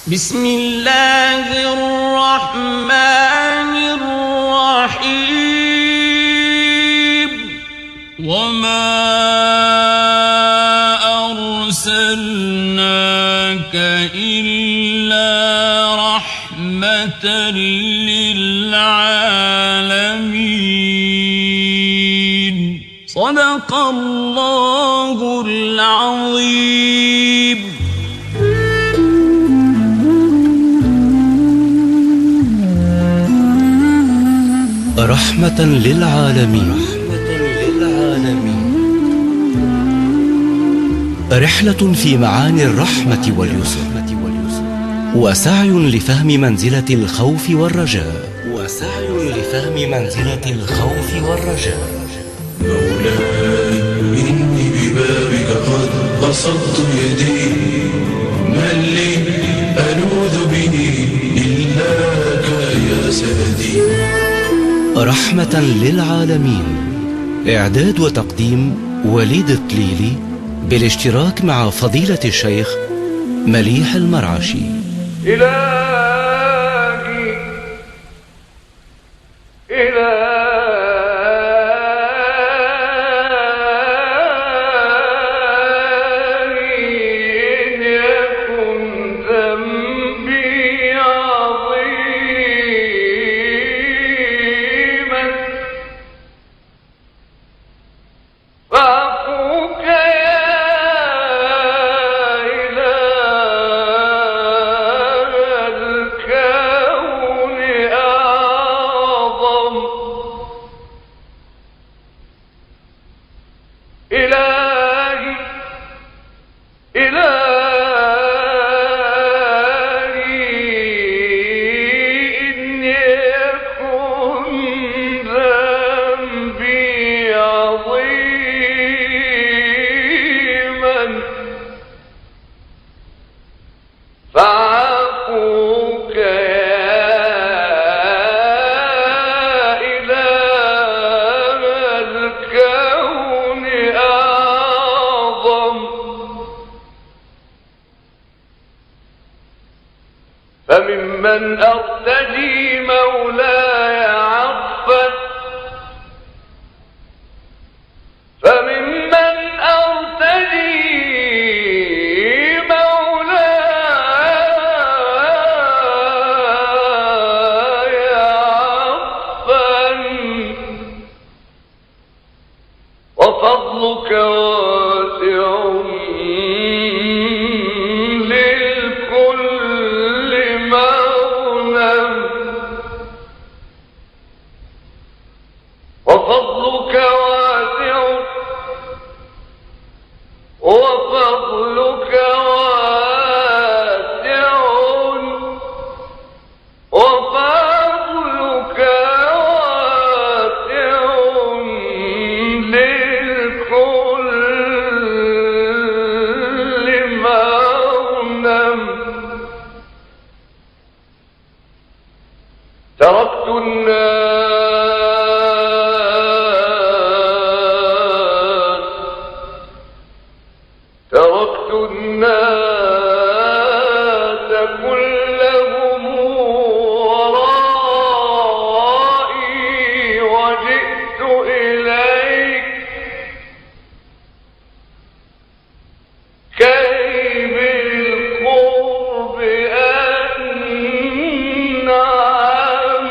بسم الله الرحمن الرحيم. وما أرسلناك إلا رحمة للعالمين. صدق الله العظيم. رحمة للعالمين. رحلة في معاني الرحمة واليسر، وسعي لفهم منزلة الخوف والرجاء. مولاي إني ببابك قد بسطت يدي، من لي ألوذ به إلاك يا سندي. رحمة للعالمين. إعداد وتقديم وليد الطليلي، بالاشتراك مع فضيلة الشيخ مليح المرعشي. إلهي إن يكن ذنبي عظيما فاعفوك إلهي إن يكن ذنبي عظيما فاعفوك فممن أرتجي مولاي عطفا، فممن أرتجي مولاي عطفا، وفضلك واسع وفضلك واسع وفضلك واسع وفضلك واسع للكل مغنم. تركت الناس كلهم ورائي وجئت إليك كي بالقرب أنعم،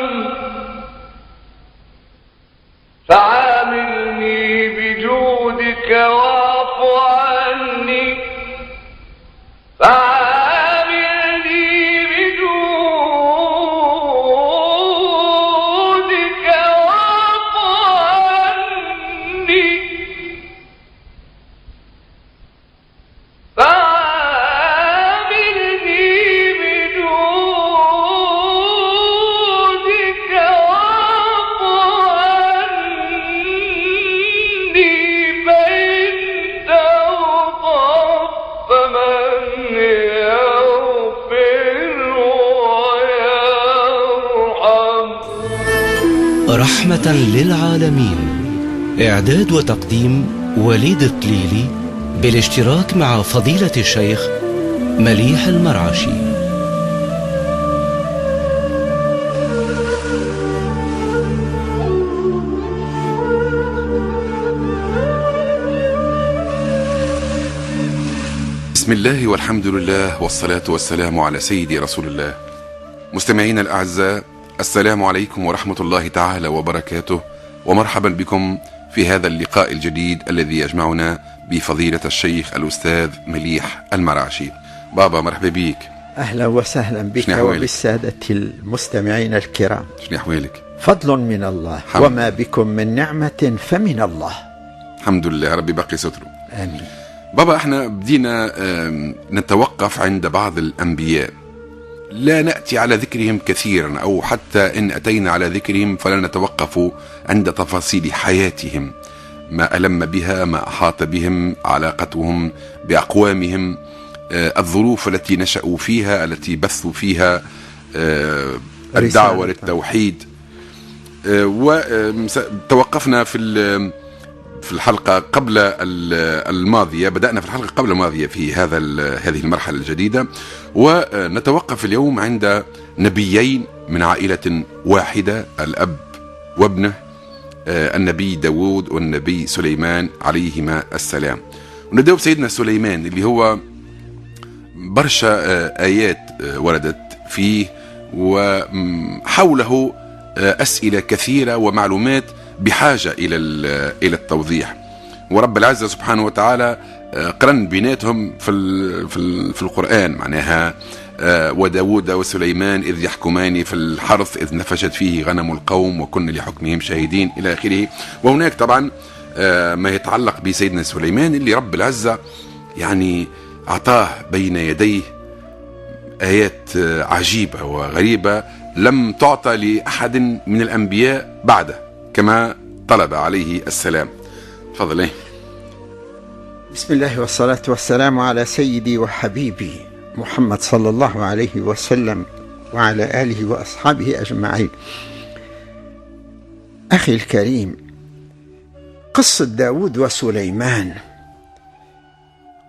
فعاملني بجودك واعف عني، فعاملني بجودك واعف عني، فعاملني بجودك واعف عني، فإن تغضب فمن يغفر ويرحم. رحمة للعالمين. إعداد وتقديم وليد الطليلي، بالاشتراك مع فضيلة الشيخ مليح المرعشي. بسم الله والحمد لله والصلاة والسلام على سيدي رسول الله. مستمعينا الأعزاء، السلام عليكم ورحمة الله تعالى وبركاته، ومرحبا بكم في هذا اللقاء الجديد الذي يجمعنا بفضيلة الشيخ الأستاذ مليح المرعشي. بابا مرحبا بيك. أهلا وسهلا بك وبالسادة المستمعين الكرام. شنو أحوالك؟ فضل من الله، وما بكم من نعمة فمن الله. الحمد لله، ربي بقي ستره. آمين. بابا احنا بدينا نتوقف عند بعض الأنبياء، لا نأتي على ذكرهم كثيرا، أو حتى إن أتينا على ذكرهم فلا نتوقف عند تفاصيل حياتهم، ما ألم بها، ما أحاط بهم، علاقتهم بأقوامهم، الظروف التي نشأوا فيها، التي بثوا فيها الدعوة للتوحيد. وتوقفنا في الحلقة قبل الماضية، بدأنا في الحلقة قبل الماضية في هذه المرحلة الجديدة، ونتوقف اليوم عند نبيين من عائلة واحدة، الأب وابنه، النبي داود والنبي سليمان عليهما السلام. ونبدأ بسيدنا سليمان اللي هو برشا آيات وردت فيه، وحوله أسئلة كثيرة ومعلومات بحاجة إلى التوضيح. ورب العزة سبحانه وتعالى قرن بيناتهم في القرآن، معناها وداود وسليمان إذ يحكمان في الحرث إذ نفشت فيه غنم القوم وكن لحكمهم شاهدين إلى آخره. وهناك طبعا ما يتعلق بسيدنا سليمان اللي رب العزة يعني أعطاه بين يديه آيات عجيبة وغريبة لم تعطى لأحد من الأنبياء بعده كما طلب عليه السلام. تفضل. بسم الله والصلاة والسلام على سيدي وحبيبي محمد صلى الله عليه وسلم وعلى آله وأصحابه أجمعين. أخي الكريم، قصة داود وسليمان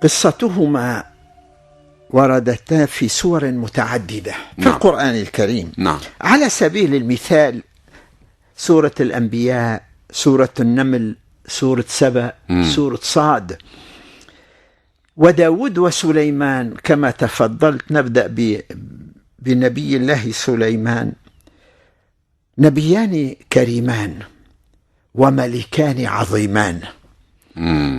قصتهما وردتا في سور متعددة في القرآن الكريم. على سبيل المثال سورة الأنبياء، سورة النمل، سورة سبأ، سورة صاد. وداود وسليمان كما تفضلت، نبدأ بنبي الله سليمان، نبيان كريمان وملكان عظيمان،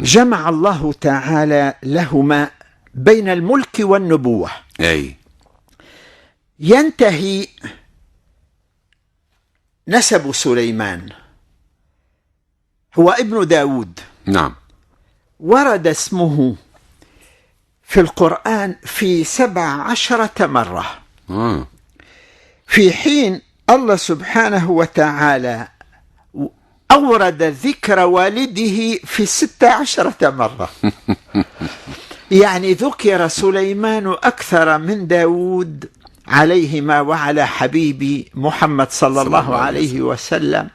جمع الله تعالى لهما بين الملك والنبوة. ينتهي نسب سليمان، هو ابن داود. ورد اسمه في القرآن في 17 مرة، في حين الله سبحانه وتعالى أورد ذكر والده في 16 مرة. يعني ذكر سليمان أكثر من داود عليهما وعلى حبيبي محمد صلى الله عليه وسلم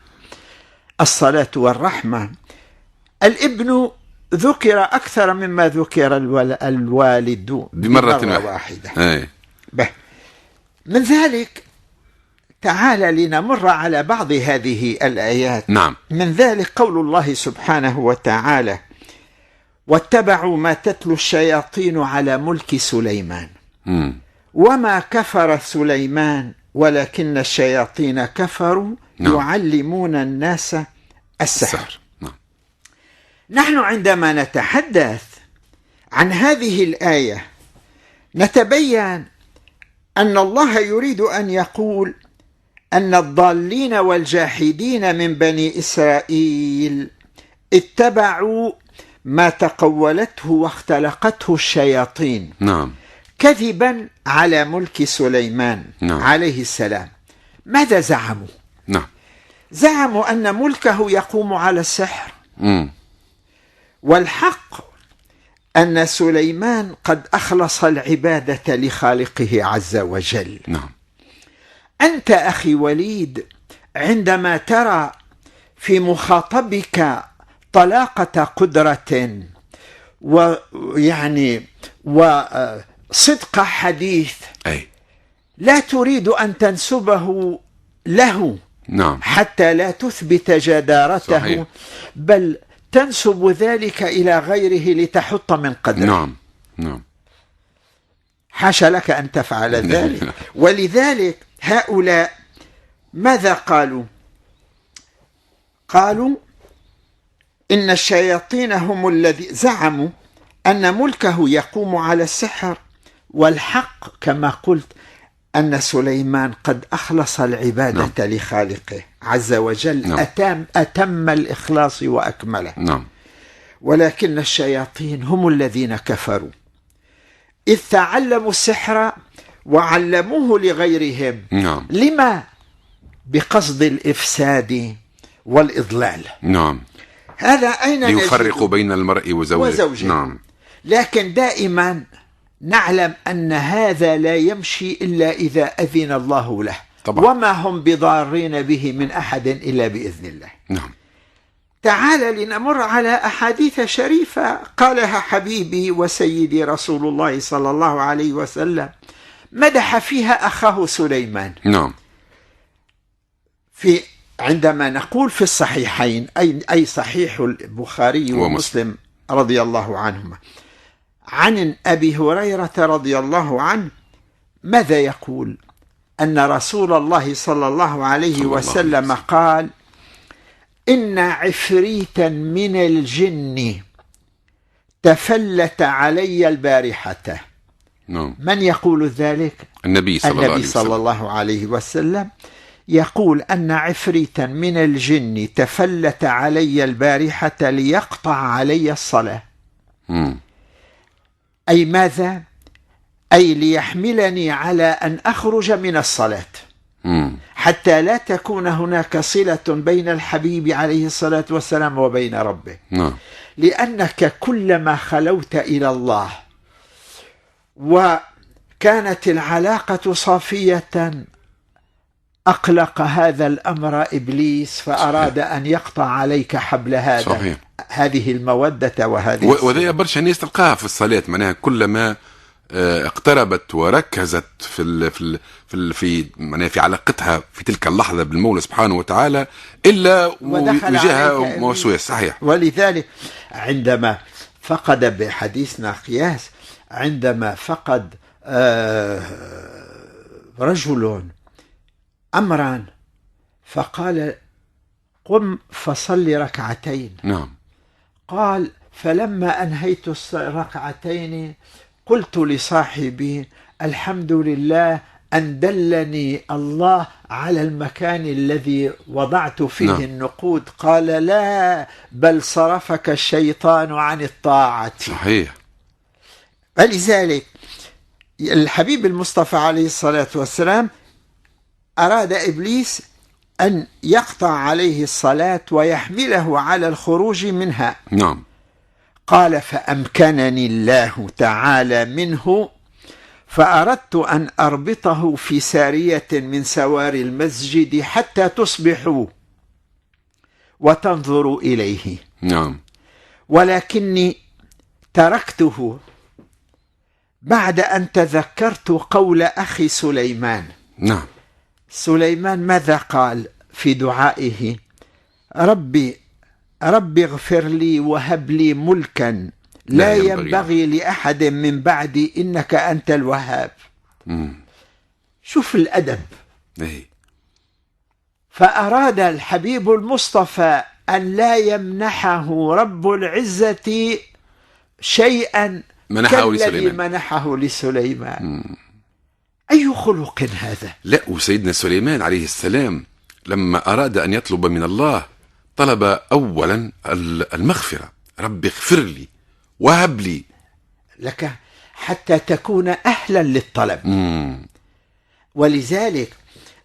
الصلاة والرحمة. الابن ذكر أكثر مما ذكر الوالد بمرة واحدة. من ذلك تعالى لنمر على بعض هذه الآيات. من ذلك قول الله سبحانه وتعالى: واتبعوا ما تتلو الشياطين على ملك سليمان وما كفر سليمان ولكن الشياطين كفروا يعلمون الناس السحر. نحن عندما نتحدث عن هذه الآية نتبين أن الله يريد أن يقول أن الضالين والجاحدين من بني إسرائيل اتبعوا ما تقولته واختلقته الشياطين كذبا على ملك سليمان عليه السلام. ماذا زعموا؟ زعموا أن ملكه يقوم على السحر، والحق أن سليمان قد أخلص العبادة لخالقه عز وجل. أنت أخي وليد عندما ترى في مخاطبك طلاقة قدرة وصدق حديث، لا تريد أن تنسبه له حتى لا تثبت جدارته، بل تنسب ذلك إلى غيره لتحط من قدره. حاشا لك أن تفعل ذلك. ولذلك هؤلاء ماذا قالوا؟ قالوا إن الشياطين هم الذي زعموا أن ملكه يقوم على السحر، والحق كما قلت أن سليمان قد أخلص العبادة لخالقه عز وجل، أتم الإخلاص وأكمله. ولكن الشياطين هم الذين كفروا، إذ تعلموا السحر وعلموه لغيرهم. لما؟ بقصد الإفساد والإضلال. هذا أين ليفرق بين المرء وزوجه. لكن دائما نعلم أن هذا لا يمشي إلا إذا أذن الله له طبعا. وما هم بضارين به من أحد إلا بإذن الله. تعال لنمر على أحاديث شريفة قالها حبيبي وسيدي رسول الله صلى الله عليه وسلم، مدح فيها أخاه سليمان. عندما نقول في الصحيحين أي صحيح البخاري ومسلم رضي الله عنهما، عن أبي هريرة رضي الله عنه ماذا يقول؟ أن رسول الله صلى الله عليه وسلم قال: إن عفريتا من الجن تفلت علي البارحة. من يقول ذلك؟ النبي صلى الله عليه وسلم يقول أن عفريتا من الجن تفلت علي البارحة ليقطع علي الصلاة. أي ماذا؟ أي ليحملني على أن أخرج من الصلاة حتى لا تكون هناك صلة بين الحبيب عليه الصلاة والسلام وبين ربه. لأنك كلما خلوت إلى الله وكانت العلاقة صافية أقلق هذا الأمر إبليس فأراد أن يقطع عليك حبل هذه المودة وذي برشا ناس تلقاها في الصلاة، معناها كلما اقتربت وركزت في علاقتها في تلك اللحظة بالمولى سبحانه وتعالى إلا وجهها وسويس. صحيح. ولذلك عندما فقد بحديثنا قياس، عندما فقد رجل أمرا فقال: قم فصل ركعتين. قال: فلما أنهيت الركعتين قلت لصاحبي: الحمد لله أن دلني الله على المكان الذي وضعت فيه النقود. قال: لا، بل صرفك الشيطان عن الطاعة. صحيح. فلذلك الحبيب المصطفى عليه الصلاة والسلام أراد إبليس أن يقطع عليه الصلاة ويحمله على الخروج منها. قال: فأمكنني الله تعالى منه فأردت أن أربطه في سارية من سواري المسجد حتى تصبحوا وتنظروا إليه. ولكني تركته بعد أن تذكرت قول أخي سليمان. سليمان ماذا قال في دعائه؟ ربي اغفر لي وهب لي ملكا لا ينبغي لأحد من بعدي إنك أنت الوهاب. شوف الأدب. فأراد الحبيب المصطفى أن لا يمنحه رب العزة شيئا كالذي منحه لسليمان. أي خلق هذا؟ لا، وسيدنا سليمان عليه السلام لما أراد أن يطلب من الله طلب أولا المغفرة، رب اغفر لي وهب لي لك حتى تكون أهلا للطلب. ولذلك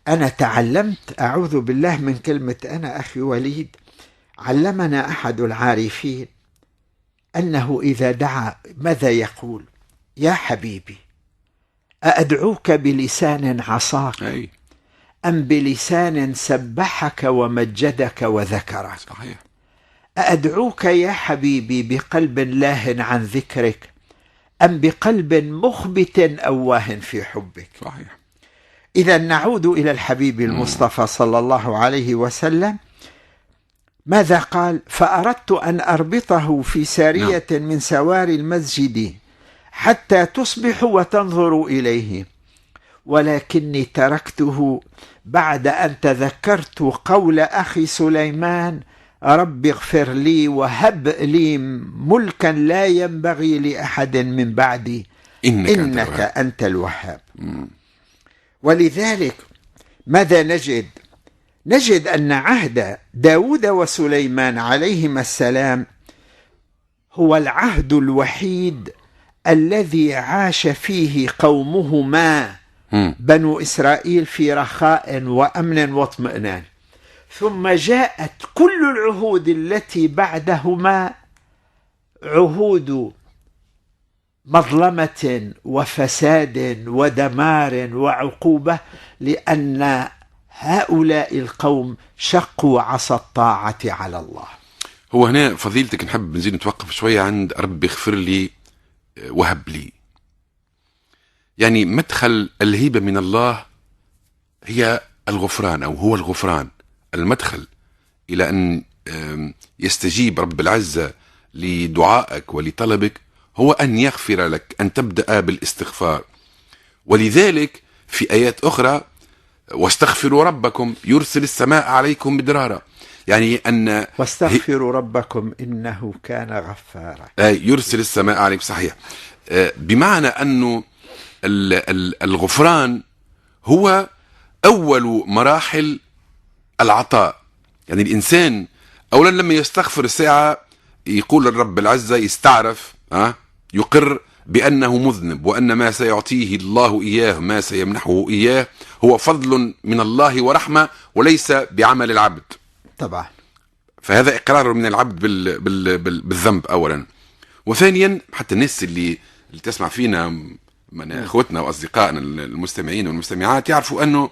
أنا تعلمت، أعوذ بالله من كلمة أنا أخي وليد، علمنا أحد العارفين أنه إذا دعا ماذا يقول؟ يا حبيبي أأدعوك بلسان عصاك أم بلسان سبحك ومجدك وذكرك؟ صحيح. أأدعوك يا حبيبي بقلب لاه عن ذكرك أم بقلب مخبت أواه في حبك؟ صحيح. إذا نعود إلى الحبيب المصطفى صلى الله عليه وسلم، ماذا قال؟ فأردت أن أربطه في سارية من سواري المسجد حتى تصبحوا وتنظروا إليه، ولكني تركته بعد أن تذكرت قول أخي سليمان: رب اغفر لي وهب لي ملكا لا ينبغي لأحد من بعدي إنك أنت الوهاب. ولذلك ماذا نجد؟ نجد أن عهد داود وسليمان عليهما السلام هو العهد الوحيد الذي عاش فيه قومهما بنو إسرائيل في رخاء وأمن واطمئنان، ثم جاءت كل العهود التي بعدهما عهود مظلمة وفساد ودمار وعقوبة، لأن هؤلاء القوم شقوا عصا الطاعة على الله. هو هنا فضيلتك نحب نزيد نتوقف شوية عند رب اغفر لي وهب لي. يعني مدخل الهبة من الله هي الغفران، أو هو الغفران. المدخل إلى أن يستجيب رب العزة لدعائك ولطلبك هو أن يغفر لك، أن تبدأ بالاستغفار. ولذلك في آيات أخرى: واستغفروا ربكم يرسل السماء عليكم مدرارا، يعني أن واستغفروا ربكم إنه كان غفارا. يرسل السماء عليكم، صحيح. بمعنى أنه الغفران هو أول مراحل العطاء. يعني الإنسان أولا لما يستغفر ساعة يقول الرب العزة، يستعرف يقر بأنه مذنب، وأن ما سيعطيه الله إياه، ما سيمنحه إياه، هو فضل من الله ورحمة وليس بعمل العبد طبعا. فهذا إقرار من العبد بالذنب أولا. وثانيا حتى الناس اللي تسمع فينا من أخوتنا وأصدقائنا المستمعين والمستمعات يعرفوا أنه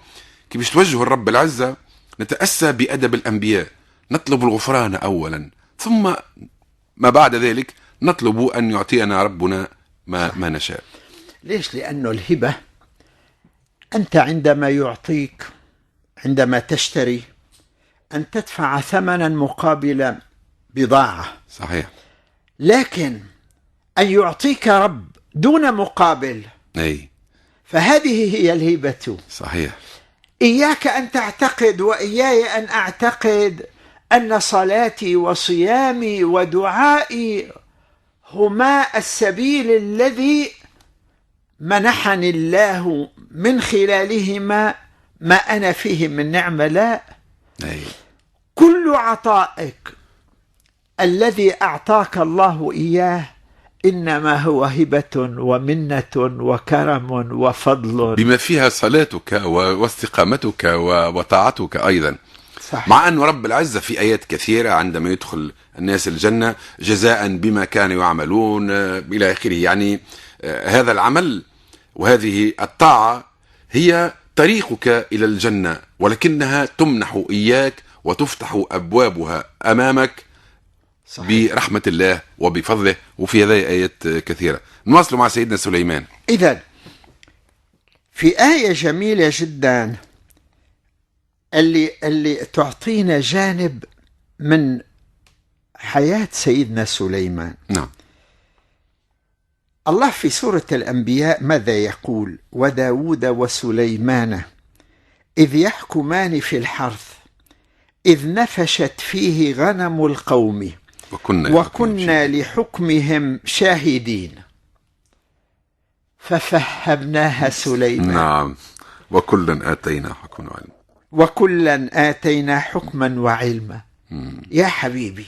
كيف توجه الرب العزة نتأسى بأدب الأنبياء، نطلب الغفران أولا، ثم ما بعد ذلك نطلب أن يعطينا ربنا ما نشاء. ليش؟ لأنه الهبة أنت عندما يعطيك، عندما تشتري، أن تدفع ثمنا مقابل بضاعة، صحيح. لكن أن يعطيك رب دون مقابل، فهذه هي الهبة. صحيح. إياك أن تعتقد وإياي أن أعتقد أن صلاتي وصيامي ودعائي هما السبيل الذي منحني الله من خلالهما ما أنا فيه من نعمة. لا، كل عطائك الذي أعطاك الله إياه إنما هو هبة ومنة وكرم وفضل، بما فيها صلاتك واستقامتك وطاعتك أيضا. صحيح. مع أن رب العزة في آيات كثيرة عندما يدخل الناس الجنة جزاء بما كانوا يعملون إلى آخره. يعني هذا العمل وهذه الطاعة هي طريقك إلى الجنة، ولكنها تمنح إياك وتفتح أبوابها أمامك. صحيح. برحمة الله وبفضله. وفي هذه آيات كثيرة. نواصل مع سيدنا سليمان. إذن في آية جميلة جدا اللي تعطينا جانب من حياة سيدنا سليمان. نعم. الله في سورة الأنبياء ماذا يقول؟ وداود وسليمان إذ يحكمان في الحرث إذ نفشت فيه غنم القوم وكنا لحكمهم شاهدين ففهمناها سليمان. نعم. وكلا آتينا حكما وعلما. وكلا آتينا حكما وعلما. يا حبيبي،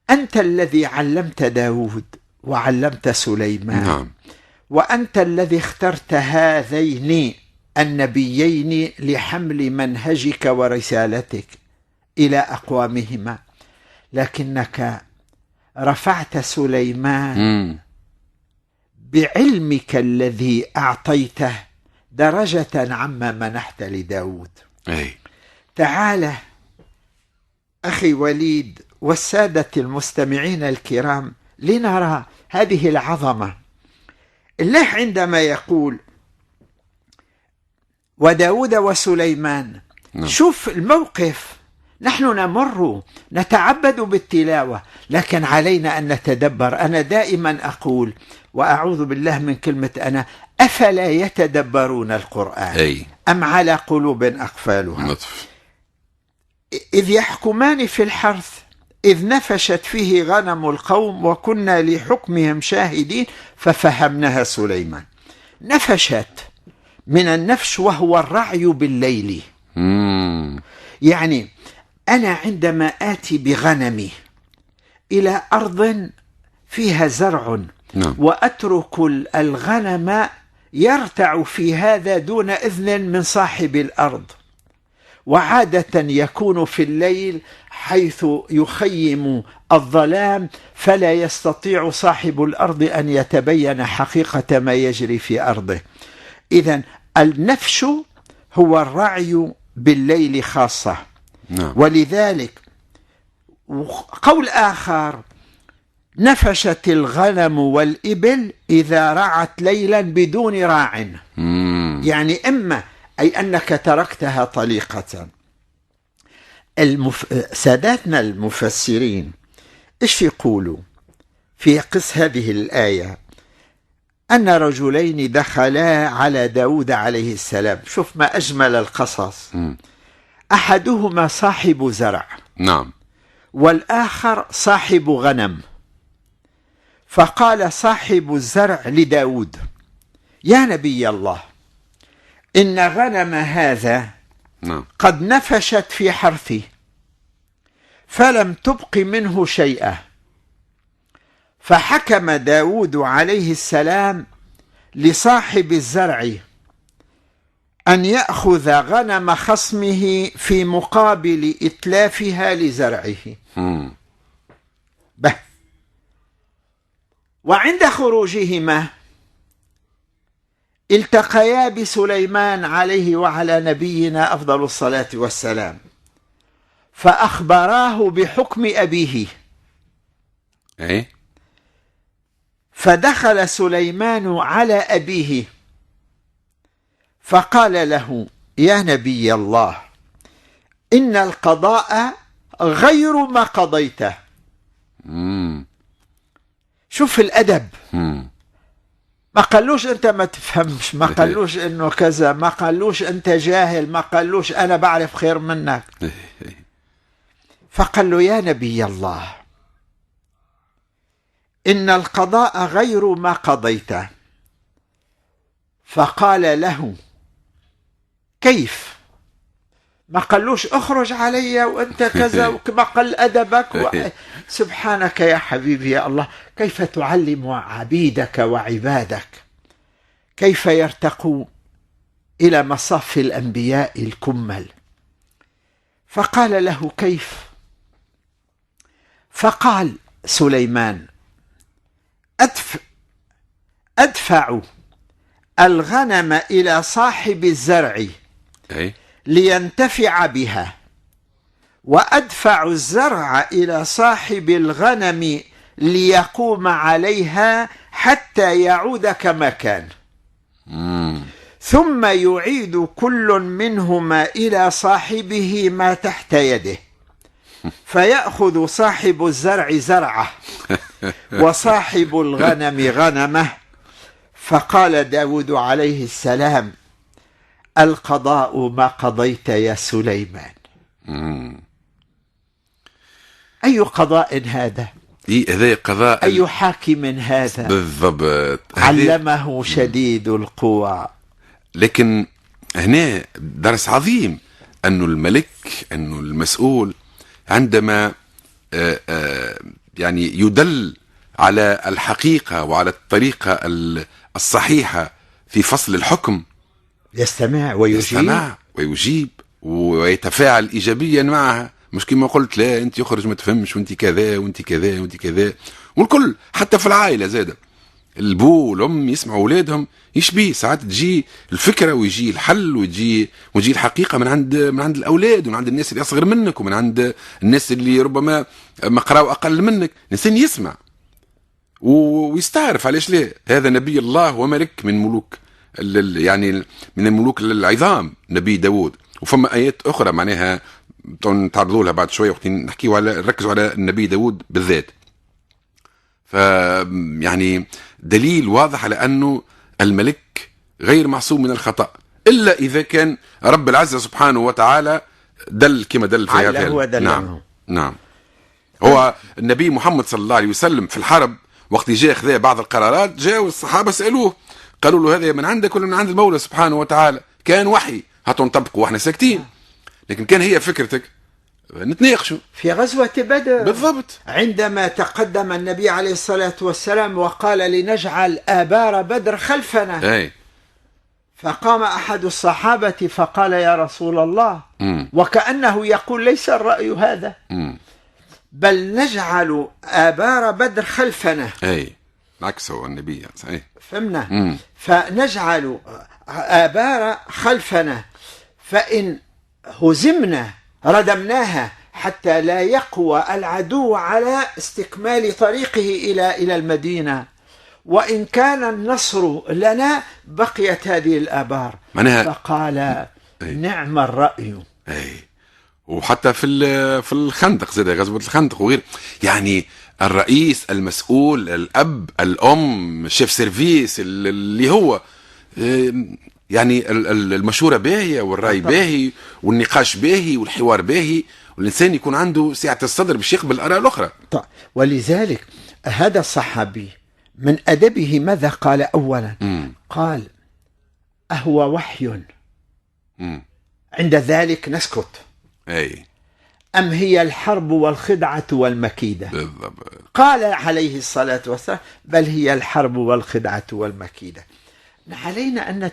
أنت الذي علمت داود وعلمت سليمان. نعم. وأنت الذي اخترت هذين النبيين لحمل منهجك ورسالتك إلى أقوامهما، لكنك رفعت سليمان بعلمك الذي أعطيته درجة عما منحت لداود. تعال أخي وليد والسادة المستمعين الكرام لنرى هذه العظمة. الله عندما يقول وداود وسليمان، شوف الموقف نحن نمر نتعبد بالتلاوة، لكن علينا أن نتدبر. أنا دائما أقول وأعوذ بالله من كلمة أنا، أفلا يتدبرون القرآن أم على قلوب أقفالها. إذ يحكمان في الحرث إذ نفشت فيه غنم القوم وكنا لحكمهم شاهدين ففهمناها سليمان. نفشت من النفش وهو الرعي بالليل. يعني أنا عندما آتي بغنمي إلى أرض فيها زرع وأترك الغنم يرتع في هذا دون إذن من صاحب الأرض، وعادة يكون في الليل حيث يخيم الظلام فلا يستطيع صاحب الأرض أن يتبين حقيقة ما يجري في أرضه. إذن النفش هو الرعي بالليل خاصة. ولذلك قول آخر نفشت الغنم والإبل إذا رعت ليلا بدون راع. يعني إما أي أنك تركتها طليقة. ساداتنا المفسرين إيش يقولوا في قصة هذه الآية؟ أن رجلين دخلا على داود عليه السلام. شوف ما أجمل القصص. أحدهما صاحب زرع والآخر صاحب غنم. فقال صاحب الزرع لداود يا نبي الله إن غنم هذا قد نفشت في حرثي فلم تبق منه شيئا. فحكم داود عليه السلام لصاحب الزرع أن يأخذ غنم خصمه في مقابل إتلافها لزرعه. وعند خروجهما التقيا بسليمان عليه وعلى نبينا أفضل الصلاة والسلام فأخبراه بحكم أبيه. فدخل سليمان على أبيه فقال له يا نبي الله إن القضاء غير ما قضيته. شوف الأدب. ما قالوش أنت ما تفهمش، ما قالوش إنه كذا، ما قالوش أنت جاهل، ما قالوش أنا بعرف خير منك. فقال له يا نبي الله إن القضاء غير ما قضيته. فقال له كيف؟ ما قالوش اخرج علي وانت كذا، وما قال أدبك سبحانك يا حبيبي يا الله، كيف تعلم عبيدك وعبادك كيف يرتقوا إلى مصاف الأنبياء الكمل. فقال له كيف؟ فقال سليمان أدفع الغنم إلى صاحب الزرع لينتفع بها، وأدفع الزرع إلى صاحب الغنم ليقوم عليها حتى يعود كما كان، ثم يعيد كل منهما إلى صاحبه ما تحت يده، فيأخذ صاحب الزرع زرعه وصاحب الغنم غنمه. فقال داود عليه السلام القضاء ما قضيت يا سليمان. أي قضاء هذا؟ هذا قضاء أي حاكم هذا؟ بالضبط، علمه شديد القوى. لكن هنا درس عظيم أنه الملك، أنه المسؤول عندما يعني يدل على الحقيقة وعلى الطريقة الصحيحة في فصل الحكم يستمع ويجيب ويتفاعل إيجابيا معها، مش كما قلت لا أنت يخرج ما تفهمش وأنت كذا وأنت كذا وأنت كذا. والكل حتى في العائلة زادة البو والأم يسمعوا أولادهم يشبيه، ساعات تجي الفكرة ويجي الحل ويجي الحقيقة من عند الأولاد ومن عند الناس اللي أصغر منك ومن عند الناس اللي ربما مقراوا أقل منك. الإنسان يسمع ويستعرف علاش لا، هذا نبي الله وملك من ملوك يعني من الملوك العظام نبي داود. وفما آيات أخرى معناها نتعرضوا لها بعد شويه وقت نحكيوا على نركزوا على النبي داود بالذات. ف يعني دليل واضح على انه الملك غير معصوم من الخطأ الا اذا كان رب العزة سبحانه وتعالى دل كما دل فيها فعلا. نعم هو النبي محمد صلى الله عليه وسلم في الحرب وقت جاء خذا بعض القرارات، جاءوا الصحابه سالوه قالوا له هذا من عندك ولا من عند المولى سبحانه وتعالى؟ كان وحي هاتوا نطبقوا واحنا ساكتين، لكن كان هي فكرتك نتناقشوا. في غزوة بدر بالضبط عندما تقدم النبي عليه الصلاة والسلام وقال لنجعل آبار بدر خلفنا، فقام أحد الصحابة فقال يا رسول الله، وكأنه يقول ليس الرأي هذا، بل نجعل آبار بدر خلفنا. عكس هو النبي فهمنا. فنجعل آبار خلفنا فإن هزمنا ردمناها حتى لا يقوى العدو على استكمال طريقه إلى المدينة، وإن كان النصر لنا بقيت هذه الآبار. فقال نعم الرأي. وحتى في الخندق زاد غزوة الخندق وغير، يعني الرئيس المسؤول الأب الأم شيف سيرفيس اللي هو يعني المشورة باهية والرأي باهي والنقاش باهي والحوار باهي، والإنسان يكون عنده سعة الصدر باش يقبل الآراء الأخرى. ولذلك هذا الصحابي من أدبه ماذا قال أولا؟ قال أهو وحي عند ذلك نسكت، أم هي الحرب والخدعة والمكيدة؟ قال عليه الصلاة والسلام بل هي الحرب والخدعة والمكيدة. علينا أن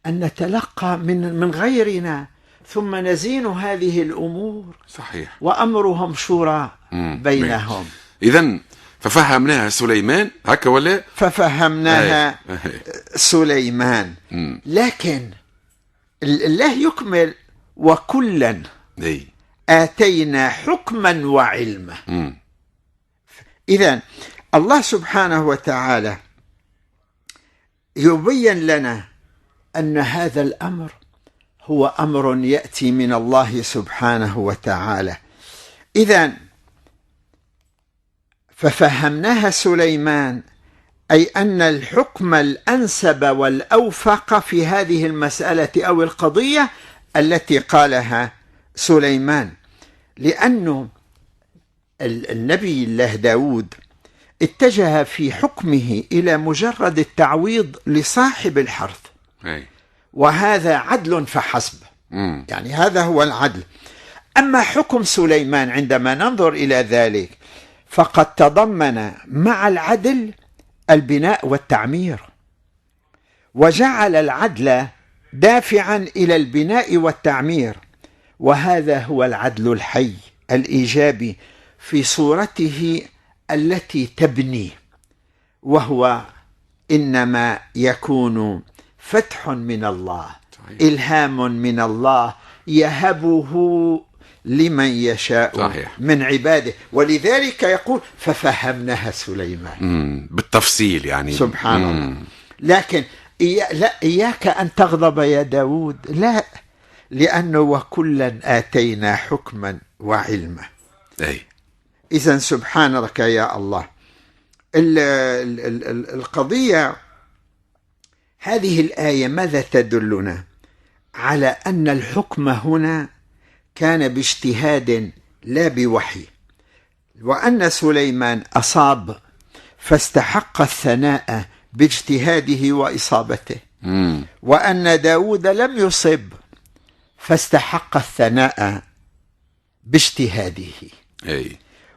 نتلقى من غيرنا ثم نزين هذه الأمور. صحيح. وأمرهم شورى بينهم. إذن ففهمناها سليمان هكا ولا؟ ففهمناها سليمان. لكن الله يكمل وكلا آتينا حكما وعلما. إذن الله سبحانه وتعالى يبين لنا أن هذا الأمر هو أمر يأتي من الله سبحانه وتعالى. إذن ففهمناها سليمان أي أن الحكم الأنسب والأوفق في هذه المسألة أو القضية التي قالها سليمان، لأنه النبي الله داود اتجه في حكمه إلى مجرد التعويض لصاحب الحرث، وهذا عدل فحسب. يعني هذا هو العدل. أما حكم سليمان عندما ننظر إلى ذلك فقد تضمن مع العدل البناء والتعمير، وجعل العدل دافعا إلى البناء والتعمير، وهذا هو العدل الحي الإيجابي في صورته التي تبني، وهو إنما يكون فتح من الله، إلهام من الله يهبه لمن يشاء من عباده. ولذلك يقول ففهمناها سليمان بالتفصيل يعني سبحان الله. لكن لا إياك أن تغضب يا داود، لا، لأنه وكلا آتينا حكما وعلما. إذن سبحانك يا الله. القضية هذه الآية ماذا تدلنا؟ على أن الحكم هنا كان باجتهاد لا بوحي، وأن سليمان أصاب فاستحق الثناء باجتهاده وإصابته، وأن داود لم يصب فاستحق الثناء باجتهاده،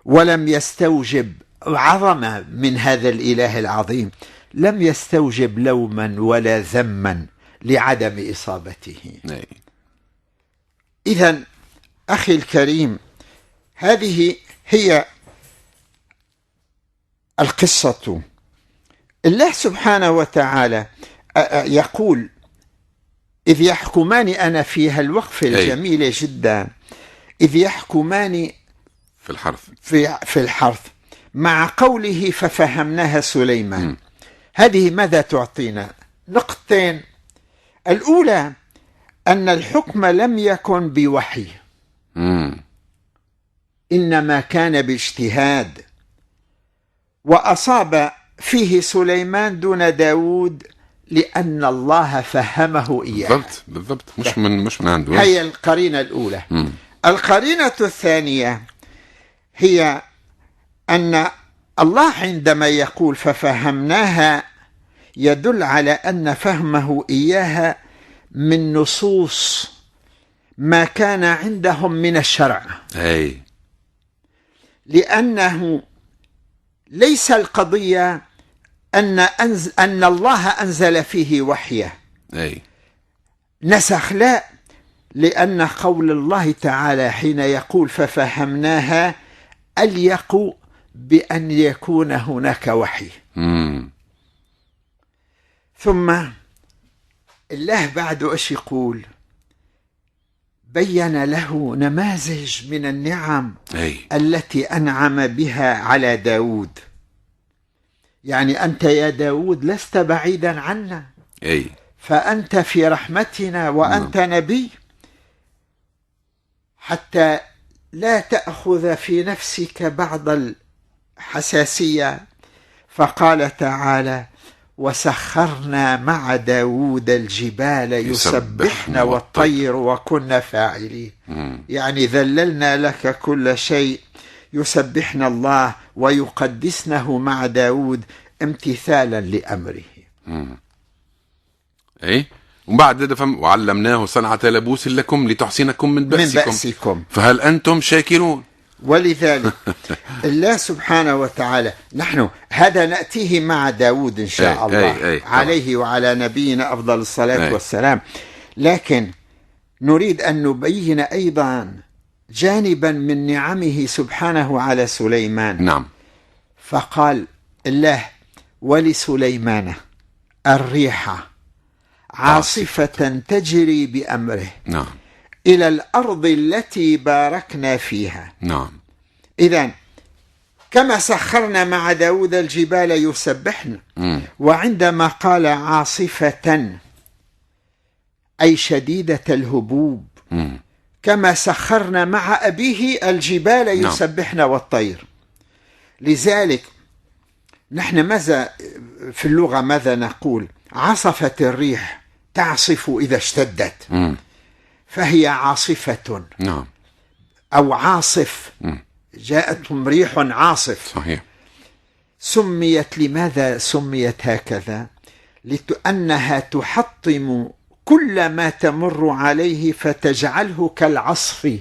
ولم يستوجب عظمة من هذا الإله العظيم، لم يستوجب لوما ولا ذما لعدم إصابته. إذن أخي الكريم، هذه هي القصة. الله سبحانه وتعالى يقول إذ يحكمان، أنا فيها الوقف الجميلة جدا، إذ يحكمان في الحرث مع قوله ففهمناها سليمان. هذه ماذا تعطينا؟ نقطتين. الأولى أن الحكم لم يكن بوحي، إنما كان باجتهاد، وأصاب فيه سليمان دون داود لأن الله فهمه إياه. بالضبط مش من عنده. هي القرينة الأولى. القرينة الثانية هي أن الله عندما يقول ففهمناها يدل على أن فهمه إياها من نصوص ما كان عندهم من الشرع. لأنه ليس القضية أن الله أنزل فيه وحيه نسخ، لا، لأن قول الله تعالى حين يقول ففهمناها أليق بأن يكون هناك وحي. ثم الله بعد إيش يقول؟ بين له نماذج من النعم التي أنعم بها على داود. يعني أنت يا داود لست بعيدا عنا، فأنت في رحمتنا وأنت نبي، حتى لا تأخذ في نفسك بعض الحساسية. فقال تعالى وسخرنا مع داود الجبال يسبحن والطير وكنا فاعلين. يعني ذللنا لك كل شيء يسبحن الله ويقدسنه مع داود امتثالا لأمره. ومن بعد هذا وعلمناه صنعة لبوس لكم لتحصنكم من بأسكم فهل أنتم شاكرون؟ ولذلك الله سبحانه وتعالى، نحن هذا نأتيه مع داود إن شاء الله عليه وعلى نبينا أفضل الصلاة والسلام. لكن نريد أن نبين أيضا جانبا من نعمه سبحانه على سليمان. نعم. فقال الله ولسليمان الريح عاصفة تجري بأمره إلى الأرض التي باركنا فيها. إذن كما سخرنا مع داود الجبال يسبحن، وعندما قال عاصفة أي شديدة الهبوب، كما سخرنا مع أبيه الجبال يسبحن والطير. لذلك نحن ماذا في اللغة ماذا نقول؟ عصفت الريح تعصف إذا اشتدت، فهي عاصفة أو عاصف. جاءتهم ريح عاصف. صحيح. سميت لماذا سميت هكذا؟ لأنها تحطم كل ما تمر عليه فتجعله كالعصف.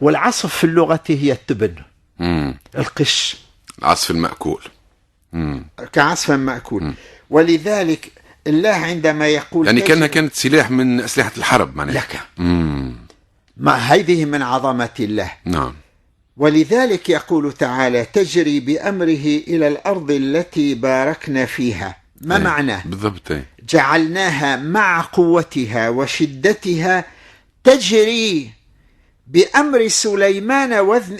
والعصف في اللغة هي التبن، القش، العصف المأكول، كعصف مأكول. ولذلك الله عندما يقول يعني كانت سلاح من أسلحة الحرب معناها لك. ما هذه من عظمة الله. ولذلك يقول تعالى تجري بأمره إلى الأرض التي باركنا فيها. ما معناه؟ بالضبط. جعلناها مع قوتها وشدتها تجري بأمر سليمان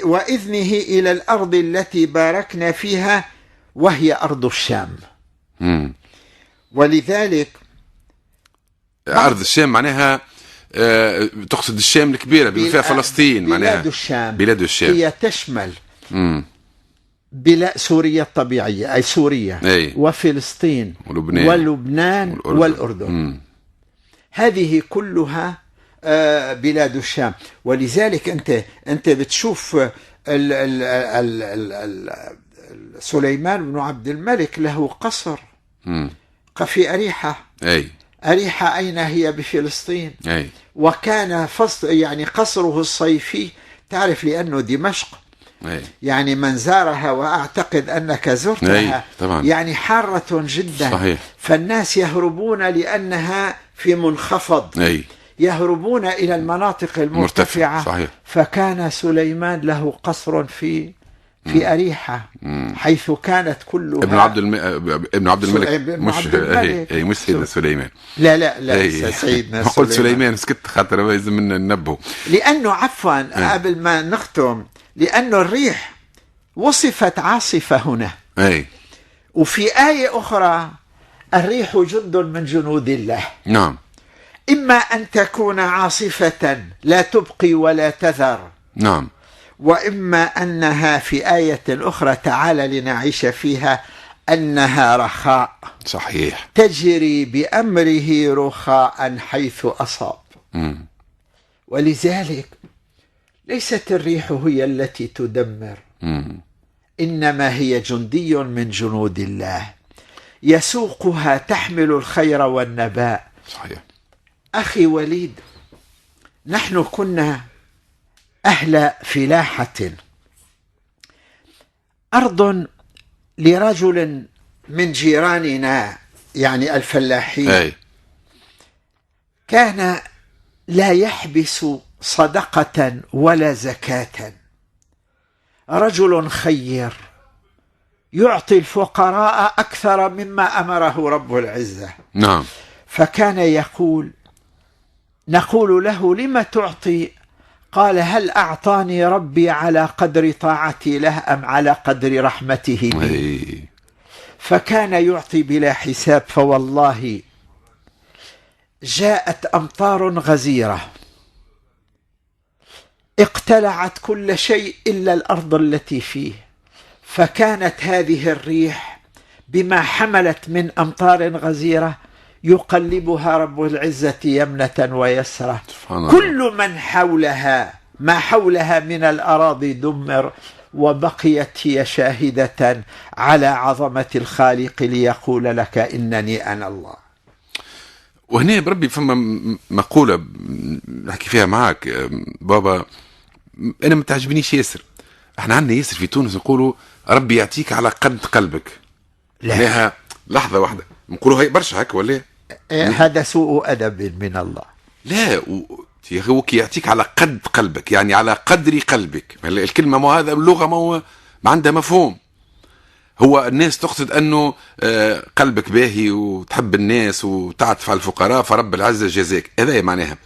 وإذنه إلى الأرض التي باركنا فيها، وهي أرض الشام. ولذلك أرض الشام معناها تقصد الشام الكبيرة بما فيها فلسطين، معناها بلاد الشام هي تشمل بلاد سوريا الطبيعية أي سوريا وفلسطين ولبنان والأردن. هذه كلها بلاد الشام. ولذلك أنت بتشوف سليمان بن عبد الملك له قصر في أريحة. أريحة أين هي؟ بفلسطين. وكان يعني قصره الصيفي، تعرف لأنه دمشق يعني من زارها وأعتقد أنك زرتها يعني حارة جدا. صحيح. فالناس يهربون لأنها في منخفض، يهربون إلى المناطق المرتفعة. صحيح. فكان سليمان له قصر في أريحة حيث كانت كلها ابن عبد الملك مش سيدنا سليمان. لا سيدنا قلت سليمان سكت خاطر لازم ننبه، لأنه عفوا قبل ما نختم، لأنه الريح وصفت عاصفة هنا، وفي آية أخرى الريح جند من جنود الله. نعم. إما أن تكون عاصفة لا تبقي ولا تذر، نعم، وإما أنها في آية أخرى تعالى لنعيش فيها أنها رخاء، صحيح، تجري بأمره رخاء حيث أصاب. ولذلك ليست الريح هي التي تدمر، إنما هي جندي من جنود الله يسوقها تحمل الخير والنباء. صحيح. أخي وليد، نحن كنا أهل فلاحة، أرض لرجل من جيراننا يعني الفلاحين كان لا يحبس صدقة ولا زكاة، رجل خير يعطي الفقراء أكثر مما أمره رب العزة. نعم. فكان يقول، نقول له: لم تعطي؟ قال: هل أعطاني ربي على قدر طاعتي له أم على قدر رحمته بي؟ فكان يعطي بلا حساب. فوالله جاءت أمطار غزيرة اقتلعت كل شيء إلا الأرض التي فيه، فكانت هذه الريح بما حملت من أمطار غزيرة يقلبها رب العزة يمنة ويسرة، كل من حولها ما حولها من الأراضي دمر، وبقيت هي شاهدة على عظمة الخالق ليقول لك إنني أنا الله. وهنا بربي فما مقولة نحكي فيها معك بابا، أنا ما تعجبنيش ياسر. احنا عندنا ياسر في تونس نقولوا ربي يعطيك على قد قلبك. لها لحظة واحدة نقولوا هي برشا هكا ولا هذا سوء أدب من الله. لا، هو يعطيك على قد قلبك، يعني على قدر قلبك. الكلمة ما هذا اللغة ما عندها مفهوم. هو الناس تقصد أنه قلبك باهي وتحب الناس وتعطف على الفقراء فرب العزة جزاك، هذا معناها.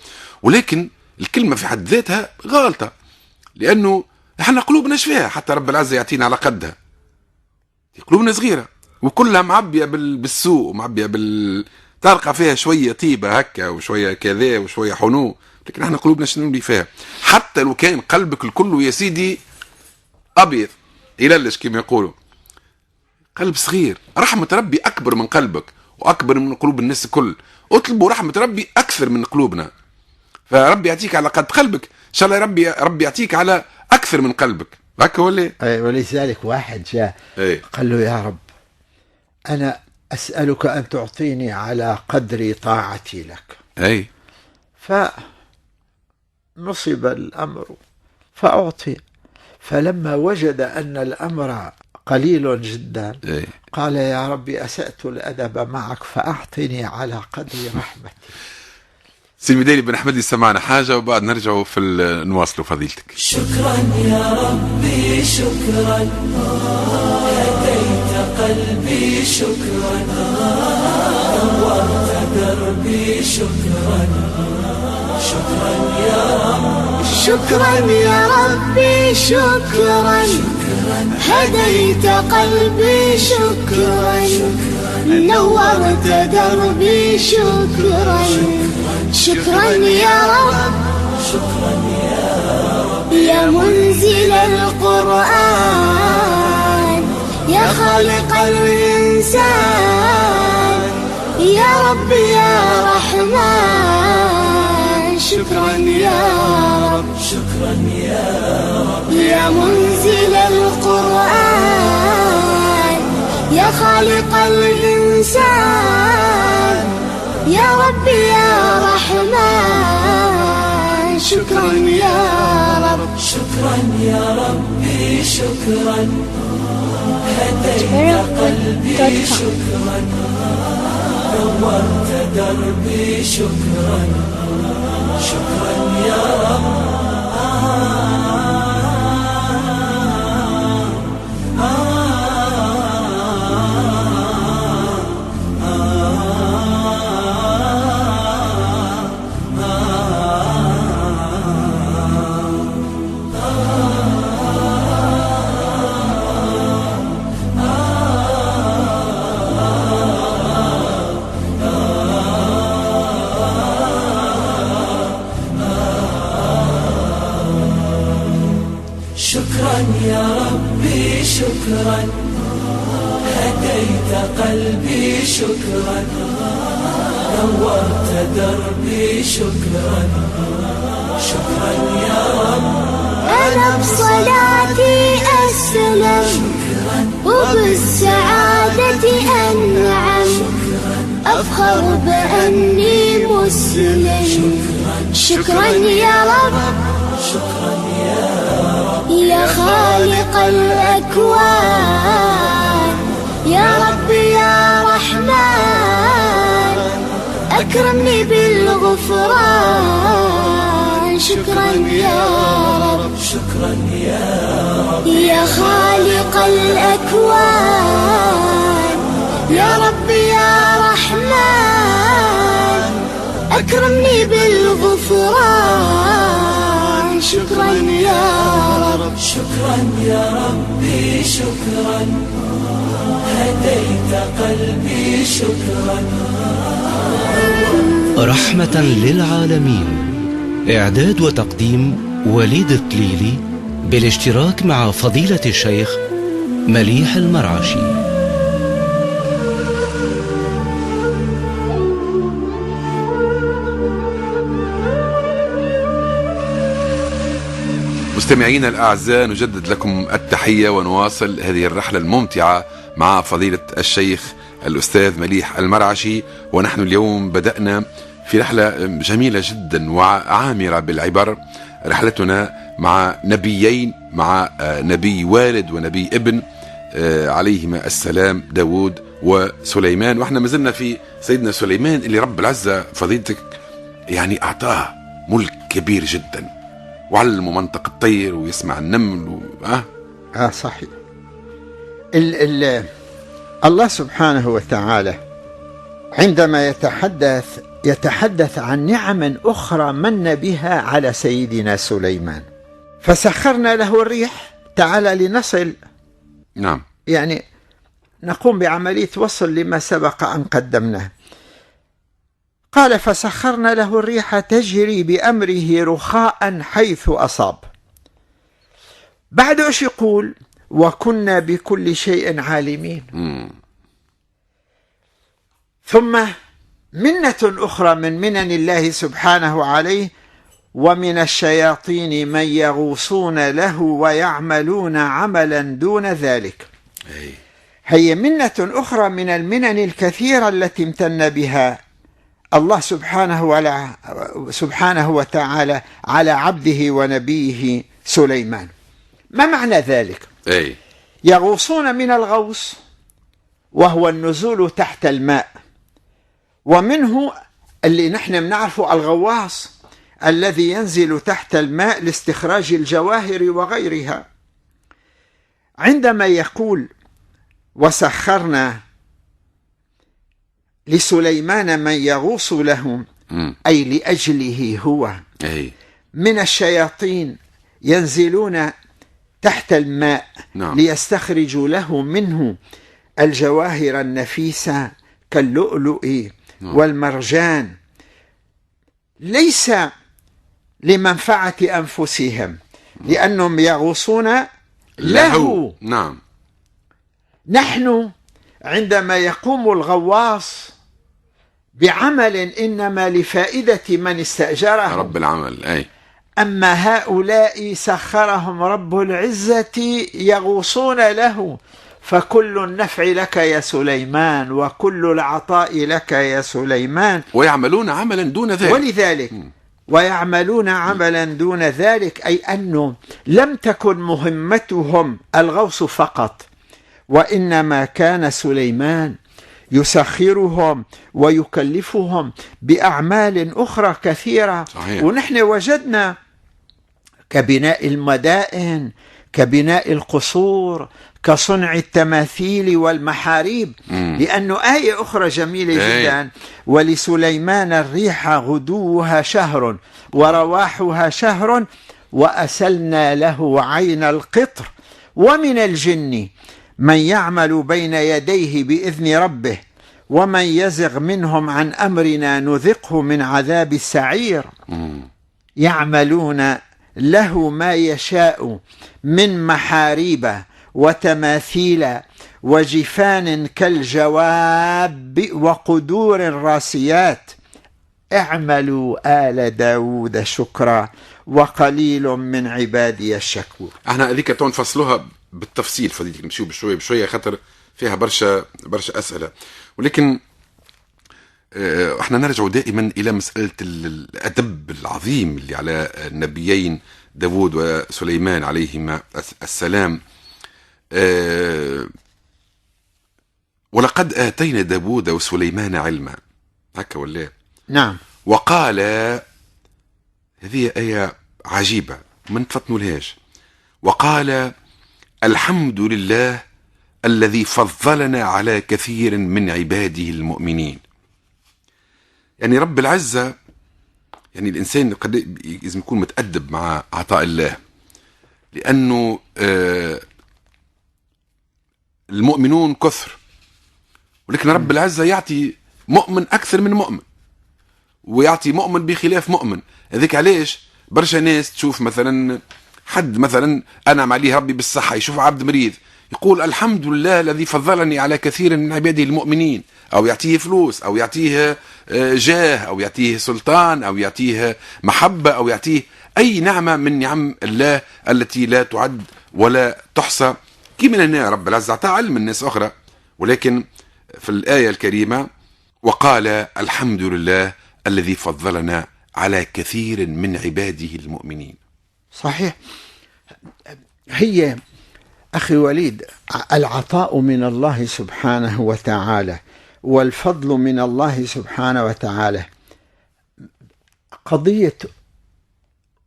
ولكن الكلمة في حد ذاتها غالطة، لأنه احنا قلوبنا شفاها حتى رب العزة يعطينا على قدها. قلوبنا صغيرة وكلها معبية بالسوء ومعبية تلقى فيها شوية طيبة هكا وشوية كذا وشوية حنو، لكن احنا قلوبنا شنو اللي فيها؟ حتى لو كان قلبك الكل يا سيدي أبيض يللش كما يقولوا، قلب صغير، رحمة ربي أكبر من قلبك وأكبر من قلوب الناس الكل. اطلبوا رحمة ربي أكثر من قلوبنا، فربي يعطيك على قد قلبك، إن شاء الله ربي يعطيك على أكثر من قلبك. هكا ولا؟ ولذلك واحد جاء قال له: يا رب، أنا أسألك أن تعطيني على قدر طاعتي لك. فنصب الأمر فأعطي، فلما وجد أن الأمر قليل جدا قال: يا ربي، أسأت الأدب معك فأعطني على قدر رحمتي. سي المديري بن أحمد سمعنا حاجة وبعد نرجعوا في نواصلوا فضيلتك. شكرا يا ربي شكرا، هديت قلبي شكرا، نورت دربي شكرا، شكرا يا رب، شكرا يا ربي شكرا، هديت قلبي شكرا، نورت دربي شكرا، شكرا يا رب، شكرا يا رب، يا منزل القرآن، يا خالق الإنسان، يا رب يا رحمن، شكرا يا رب، شكرا يا رب، يا منزل القرآن، يا خالق الإنسان، يا رب يا رحمن، شكرا يا رب، شكرا يا ربي شكرا، هديت قلبي شكرا، نورت دربي شكرا، شكرا يا رب، شكرا هديت قلبي شكرا نورت دربي شكرا شكرا يا رب أنا بصلاتي أسلم وبالسعادة أنعم أفخر بأني مسلم شكرا يا رب شكرا يا رب يا خالق الأكوان يا رب يا رحمن أكرمني بالغفران شكرا يا رب شكرا يا رب يا خالق الأكوان يا رب يا رحمن أكرمني بالغفران شكرا يا رب شكرا يا ربي شكرا هديت قلبي شكرا رحمة للعالمين. إعداد وتقديم وليد الطليلي بالاشتراك مع فضيلة الشيخ مليح المرعشي. مستمعينا الأعزاء، نجدد لكم التحية ونواصل هذه الرحلة الممتعة مع فضيلة الشيخ الأستاذ مليح المرعشي. ونحن اليوم بدأنا في رحلة جميلة جدا وعامرة بالعبر، رحلتنا مع نبيين، مع نبي والد ونبي ابن عليهما السلام، داود وسليمان. واحنا ما زلنا في سيدنا سليمان اللي رب العزة فضيلتك يعني أعطاه ملك كبير جدا، وعلمه منطق الطير ويسمع النمل صحيح. الله سبحانه وتعالى عندما يتحدث عن نعم أخرى من بها على سيدنا سليمان، فسخرنا له الريح. تعالى لنصل نعم يعني نقوم بعملية وصل لما سبق أن قدمناه. قال فسخرنا له الريح تجري بأمره رخاء حيث أصاب. بعد ايش يقول؟ وكنا بكل شيء عالمين. ثم منة أخرى من منن الله سبحانه عليه: ومن الشياطين من يغوصون له ويعملون عملا دون ذلك. هي منة أخرى من المنن الكثيرة التي امتن بها الله سبحانه وتعالى على عبده ونبيه سليمان. ما معنى ذلك؟ يغوصون من الغوص وهو النزول تحت الماء، ومنه اللي نحن بنعرفه الغواص الذي ينزل تحت الماء لاستخراج الجواهر وغيرها. عندما يقول وسخرنا لسليمان من يغوص له، أي لأجله هو، من الشياطين ينزلون تحت الماء ليستخرجوا له منه الجواهر النفيسة كاللؤلؤ والمرجان، ليس لمنفعة أنفسهم لأنهم يغوصون له. نعم. نحن عندما يقوم الغواص بعمل إنما لفائدة من استأجره رب العمل. أما هؤلاء سخرهم رب العزة يغوصون له، فكل النفع لك يا سليمان وكل العطاء لك يا سليمان، ويعملون عملا دون ذلك. ولذلك ويعملون عملا دون ذلك، أي أنه لم تكن مهمتهم الغوص فقط، وإنما كان سليمان يسخرهم ويكلفهم بأعمال أخرى كثيرة. صحيح. ونحن وجدنا كبناء المدائن، كبناء القصور، كصنع التماثيل والمحاريب. لأنه آية أخرى جميلة جدا: ولسليمان الريح غدوها شهر ورواحها شهر وأسلنا له عين القطر ومن الجن من يعمل بين يديه بإذن ربه ومن يزغ منهم عن أمرنا نذقه من عذاب السعير. يعملون له ما يشاء من محاريب وتماثيل وجفان كالجواب وقدور راسيات. اعملوا آل داود شكرا وقليل من عبادي الشكور. احنا هذيك نفصلوها بالتفصيل، فضيلتك نمشيو بشويه بشويه خاطر فيها برشا اسئله، ولكن احنا نرجع دائما الى مساله الادب العظيم اللي على النبيين داود وسليمان عليهما السلام. ولقد آتينا داود وسليمان علما، هكا ولا؟ نعم. وقال، هذه آية عجيبة ما نفطنولهاش، وقال الحمد لله الذي فضلنا على كثير من عباده المؤمنين. يعني رب العزة، يعني الإنسان قد لازم يكون متأدب مع عطاء الله، لأنه المؤمنون كثر، ولكن رب العزة يعطي مؤمن أكثر من مؤمن، ويعطي مؤمن بخلاف مؤمن. هذيك علاش برشا ناس تشوف مثلا حد مثلا أنعم عليه ربي بالصحة، يشوف عبد مريض يقول الحمد لله الذي فضلني على كثير من عباده المؤمنين، أو يعطيه فلوس، أو يعطيه جاه، أو يعطيه سلطان، أو يعطيه محبة، أو يعطيه أي نعمة من نعم الله التي لا تعد ولا تحصى. كما هنا رب العزة أعطى علم الناس أخرى، ولكن في الآية الكريمة وقال الحمد لله الذي فضلنا على كثير من عباده المؤمنين. صحيح. هي أخي وليد العطاء من الله سبحانه وتعالى والفضل من الله سبحانه وتعالى قضية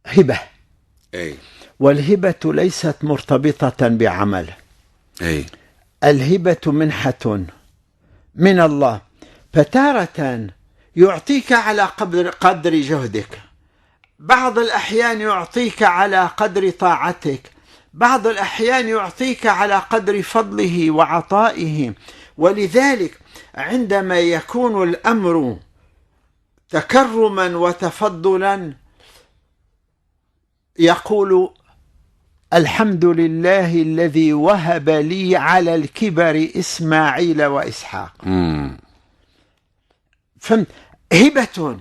هبة، والهبة ليست مرتبطة بعمل. الهبة منحة من الله، فتارة يعطيك على قدر جهدك، بعض الأحيان يعطيك على قدر طاعتك، بعض الأحيان يعطيك على قدر فضله وعطائه. ولذلك عندما يكون الأمر تكرما وتفضلا يقول الحمد لله الذي وهب لي على الكبر إسماعيل وإسحاق. هبة،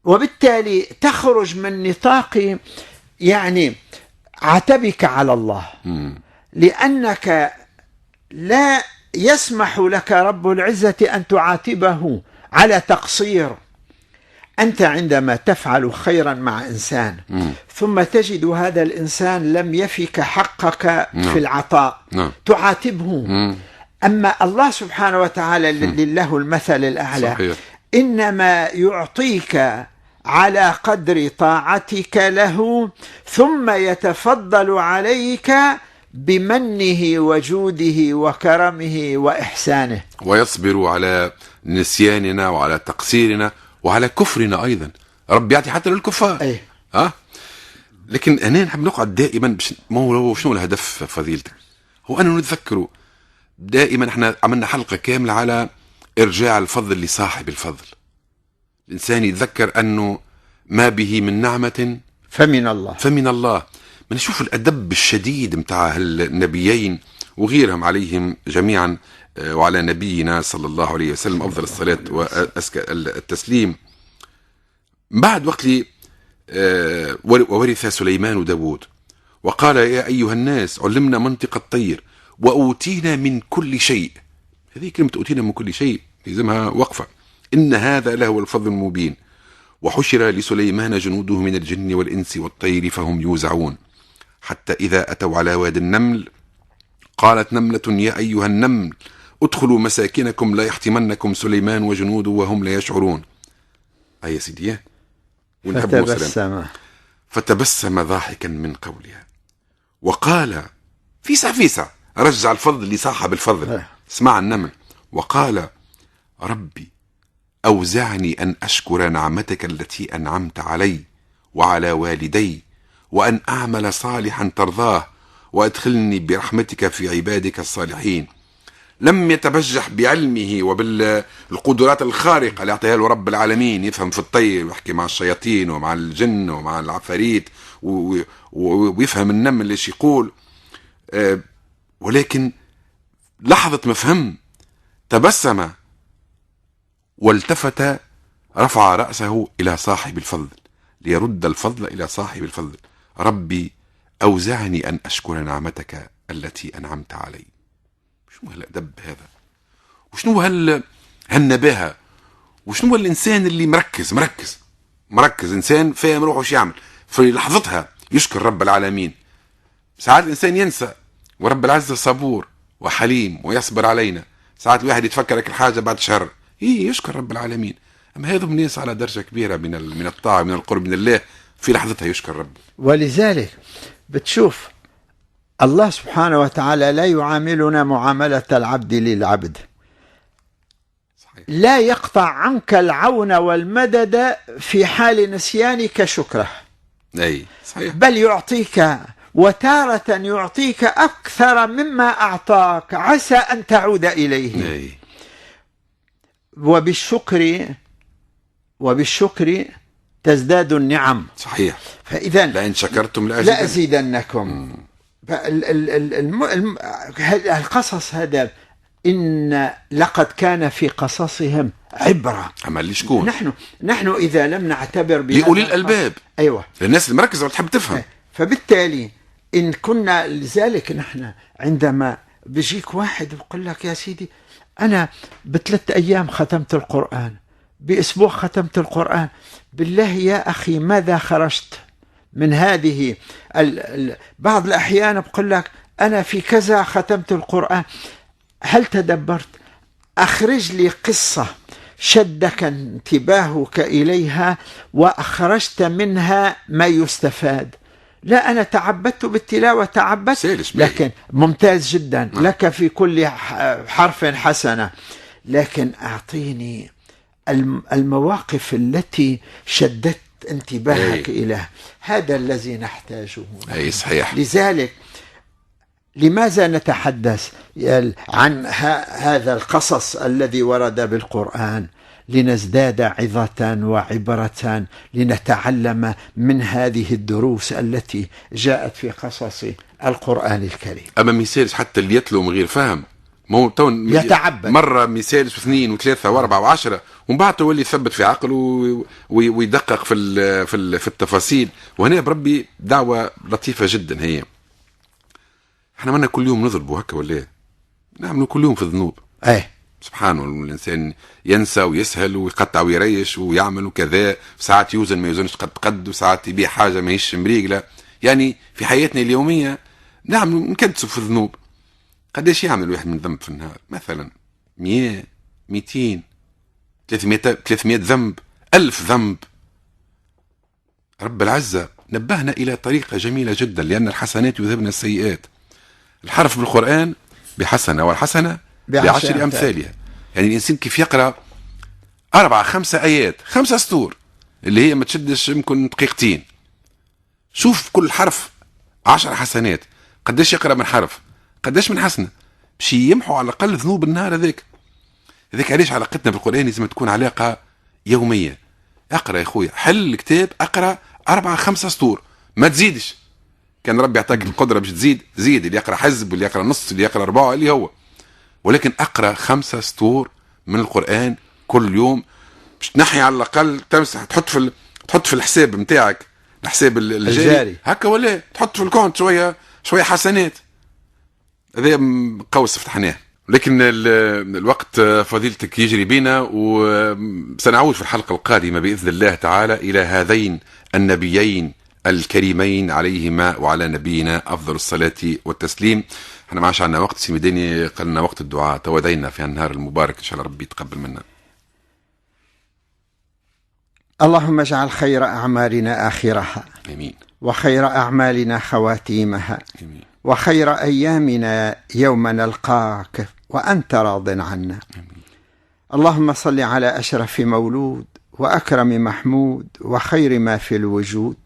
وبالتالي تخرج من نطاق يعني عتبك على الله، لأنك لا يسمح لك رب العزة أن تعاتبه على تقصير. أنت عندما تفعل خيرا مع إنسان ثم تجد هذا الإنسان لم يفك حقك في العطاء تعاتبه. أما الله سبحانه وتعالى لله المثل الأعلى، صحيح. إنما يعطيك على قدر طاعتك له، ثم يتفضل عليك بمنه وجوده وكرمه وإحسانه، ويصبر على نسياننا وعلى تقصيرنا وعلى كفرنا أيضا. رب يعطي حتى للكفار. لكن أنا نحب نقعد دائما شنو الهدف فضيلتك؟ هو أنا نتذكره دائما، احنا عملنا حلقة كاملة على إرجاع الفضل لصاحب الفضل. الإنسان يتذكر أنه ما به من نعمة فمن الله. من نشوف الأدب الشديد متاع النبيين وغيرهم عليهم جميعا، وعلى نبينا صلى الله عليه وسلم أفضل الصلاة وأزكى التسليم. بعد وقت لي وورث سليمان داود وقال يا أيها الناس علمنا منطق الطير وأوتينا من كل شيء. هذه كلمة أوتينا من كل شيء يلزمها وقفة. إن هذا لهو الفضل المبين. وحشر لسليمان جنوده من الجن والإنس والطير فهم يوزعون حتى إذا أتوا على واد النمل قالت نملة يا أيها النمل ادخلوا مساكنكم لا يحتمنكم سليمان وجنوده وهم لا يشعرون. أي سيدي. فتبسم ضاحكا من قولها وقال فيسع رجع الفضل لصاحب الفضل. اسمع النمل. وقال ربي أوزعني أن أشكر نعمتك التي أنعمت علي وعلى والدي وأن أعمل صالحا ترضاه وأدخلني برحمتك في عبادك الصالحين. لم يتبجح بعلمه وبالقدرات الخارقة اللي أعطيها له رب العالمين، يفهم في الطير ويحكي مع الشياطين ومع الجن ومع العفاريت ويفهم النمل ايش يقول. ولكن لحظة ما فهم تبسم والتفت، رفع رأسه إلى صاحب الفضل ليرد الفضل إلى صاحب الفضل. ربي أوزعني أن أشكر نعمتك التي أنعمت علي. شنو هالأدب هذا؟ وشنو هالنباهة؟ وشنو الإنسان اللي مركز إنسان فاهم روحه وش يعمل في لحظتها يشكر رب العالمين. ساعات الإنسان ينسى، ورب العزة صبور وحليم ويصبر علينا. ساعات الواحد يتفكر الحاجة بعد شهر يشكر رب العالمين. أما هذا الناس على درجة كبيرة من الطاعة، من القرب من الله، في لحظتها يشكر رب. ولذلك بتشوف الله سبحانه وتعالى لا يعاملنا معاملة العبد للعبد. صحيح. لا يقطع عنك العون والمدد في حال نسيانك شكره. أي صحيح. بل يعطيك، وتارة يعطيك أكثر مما أعطاك، عسى أن تعود إليه. أي. وبالشكر تزداد النعم. صحيح. فإذا لئن شكرتم لأزيدنكم. القصص هذا إن لقد كان في قصصهم عبرة. أما اللي شكون نحن إذا لم نعتبر لأولي الألباب. أيوة، للناس المركزة وتحب تفهم. فبالتالي إن كنا لذلك نحن عندما بيجيك واحد بيقول لك يا سيدي أنا ب3 أيام ختمت القرآن، بأسبوع ختمت القرآن، بالله يا أخي ماذا خرجت من هذه بعض الأحيان بقول لك أنا في كذا ختمت القرآن. هل تدبرت؟ أخرج لي قصة شدك انتباهك إليها وأخرجت منها ما يستفاد. لا، أنا تعبدت بالتلاوة، لكن ممتاز جدا لك في كل حرف حسنة، لكن أعطيني المواقف التي شدت انتباهك إليه. هذا الذي نحتاجه. أي صحيح. لذلك لماذا نتحدث عن هذا القصص الذي ورد بالقرآن؟ لنزداد عظة وعبرة، لنتعلم من هذه الدروس التي جاءت في قصص القرآن الكريم. أما مثال حتى اللي يتلو من غير فهم يتعبد مرة مثال واثنين وثلاثة وأربعة وعشرة، ومن بعد تولي يثبت في عقله ويدقق في التفاصيل. وهنا بربي دعوة لطيفة جدا. هي احنا منا كل يوم نضربه هكا ولا نعملوا كل يوم في الذنوب. سبحان الله، الإنسان ينسى ويسهل ويقطع ويريش ويعمل وكذا، ساعات يوزن ما يوزنش قد وساعات يبيع حاجة ما هيش مريقلة. يعني في حياتنا اليومية نعمل نكدسوا في الذنوب. قديش يعمل واحد من ذنب في النهار؟ مثلا 100 200 300 ذنب، 1000 ذنب. رب العزة نبهنا إلى طريقة جميلة جدا، لأن الحسنات يذهبن السيئات. الحرف بالقرآن بحسنة، والحسنة ب10 أمثالها. يعني الإنسان كيف يقرأ 4 5 آيات 5 سطور اللي هي ما تشدش يمكن دقيقتين، شوف كل حرف 10 حسنات. قديش يقرأ من حرف، قديش من حسنة، باش يمحوا على الأقل ذنوب النهار هذاك. علاش علاقتنا بالقرآن لازم تكون علاقة يومية. اقرأ يا خويا، حل الكتاب، اقرأ 4 5 سطور، ما تزيدش. كان ربي يعطيك القدرة باش تزيد زيد، اللي يقرأ حزب، واللي يقرأ نص، اللي يقرأ 4، اللي هو. ولكن اقرأ 5 سطور من القرآن كل يوم، باش تنحي على الأقل تمسح، تحط في الحساب نتاعك، الحساب الجاري هكا، ولا تحط في الكونت شوية حسنات. هذا قوس فتحناه. لكن الوقت فضيلتك يجري بينا، وسنعود في الحلقة القادمة بإذن الله تعالى إلى هذين النبيين الكريمين عليهما وعلى نبينا أفضل الصلاة والتسليم. احنا ما عادش عندنا وقت، سيمداني قلنا وقت الدعاء، تودينا في النهار المبارك، إن شاء الله ربي يتقبل منا. اللهم اجعل خير أعمالنا آخرها، آمين. وخير أعمالنا خواتيمها، آمين. وخير أيامنا يوم نلقاك وأنت راض عنا. آمين. اللهم صل على أشرف مولود وأكرم محمود وخير ما في الوجود.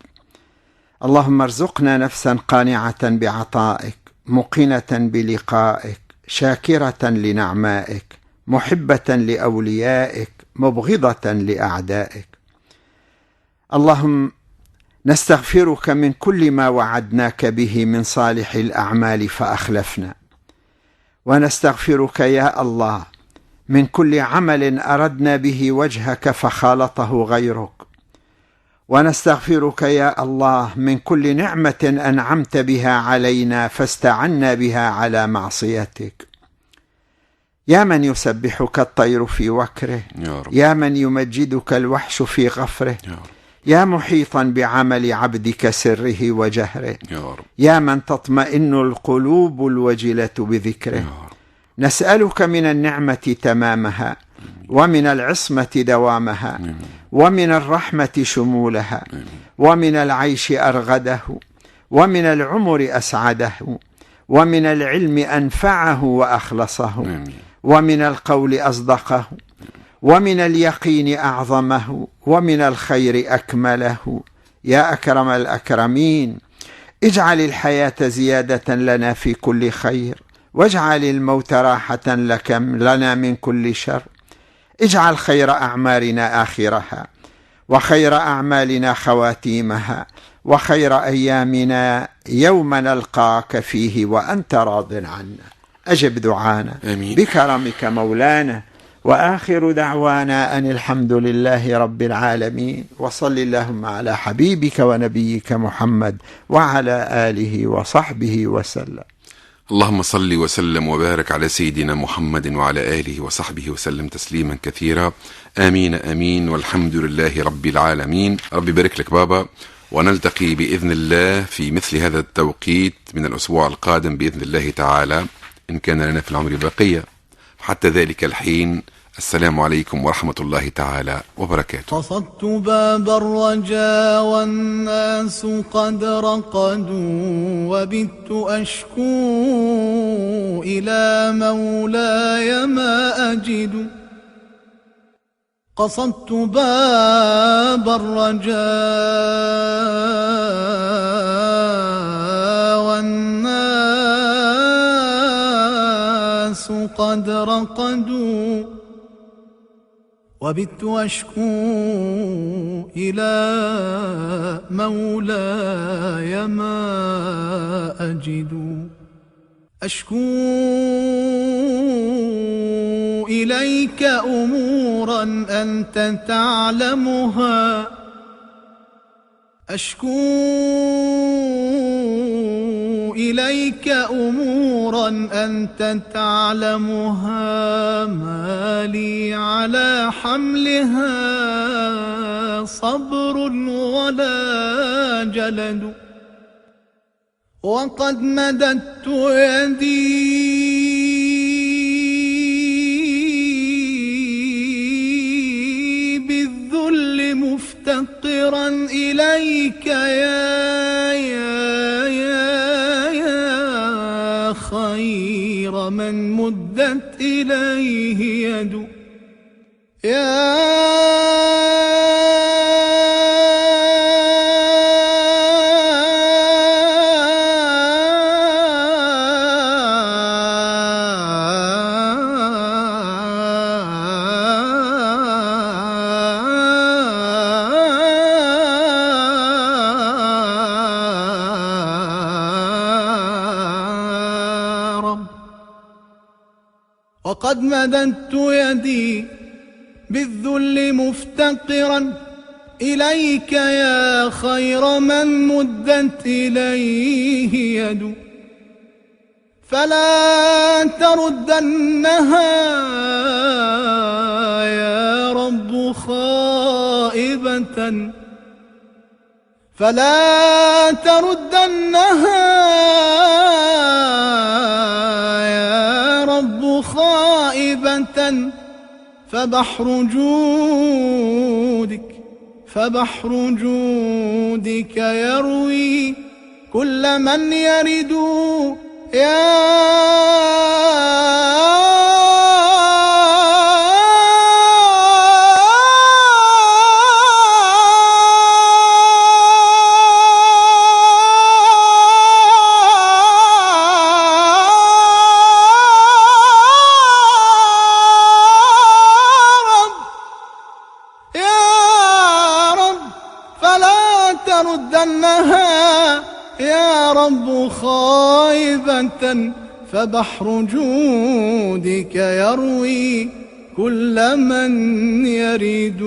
اللهم ارزقنا نفسا قانعة بعطائك، مقنة بلقائك، شاكرة لنعمائك، محبة لأوليائك، مبغضة لأعدائك. اللهم نستغفرك من كل ما وعدناك به من صالح الأعمال فأخلفنا، ونستغفرك يا الله من كل عمل أردنا به وجهك فخالطه غيرك، ونستغفرك يا الله من كل نعمة أنعمت بها علينا فاستعنا بها على معصيتك. يا من يسبحك الطير في وكره، يا من يمجدك الوحش في غفره، يا محيطا بعمل عبدك سره وجهره، يا من تطمئن القلوب الوجلة بذكره. نسألك من النعمة تمامها، ومن العصمة دوامها، ومن الرحمة شمولها، ومن العيش أرغده، ومن العمر أسعده، ومن العلم أنفعه وأخلصه، ومن القول أصدقه، ومن اليقين أعظمه، ومن الخير أكمله. يا أكرم الأكرمين، اجعل الحياة زيادة لنا في كل خير، واجعل الموت راحة لنا من كل شر. اجعل خير أعمالنا آخرها، وخير أعمالنا خواتيمها، وخير أيامنا يوم نلقاك فيه وأنت راض عنا. أجب دعانا بكرمك مولانا، وآخر دعوانا أن الحمد لله رب العالمين. وصل اللهم على حبيبك ونبيك محمد وعلى آله وصحبه وسلم. اللهم صل وسلم وبارك على سيدنا محمد وعلى آله وصحبه وسلم تسليما كثيرا. آمين آمين، والحمد لله رب العالمين. ربي بارك لك بابا، ونلتقي بإذن الله في مثل هذا التوقيت من الأسبوع القادم بإذن الله تعالى إن كان لنا في العمر بقية. حتى ذلك الحين، السلام عليكم ورحمة الله تعالى وبركاته. قصدت باب الرجا والناس قد رقدوا، وبت أشكو إلى مولاي ما أجد. قصدت باب الرجا والناس قد رقدوا، وبت أشكو إلى مولاي ما أجد. أشكو إليك أمورا أنت تعلمها، أشكو إليك أمورا أنت تعلمها، ما لي على حملها صبر ولا جلد. وقد مددت يدي بالذل مفتقرا إليك يا خير من مدت إليه يد. وقد مددت يدي بالذل مفتقرا إليك يا خير من مدت إليه يد. فلا تردنها يا رب خائبة، فلا تردنها يا رب خائبة. فبحر جودك يروي كل من يرد. تردنها يا رب خائبة، فبحر جودك يروي كل من يريد.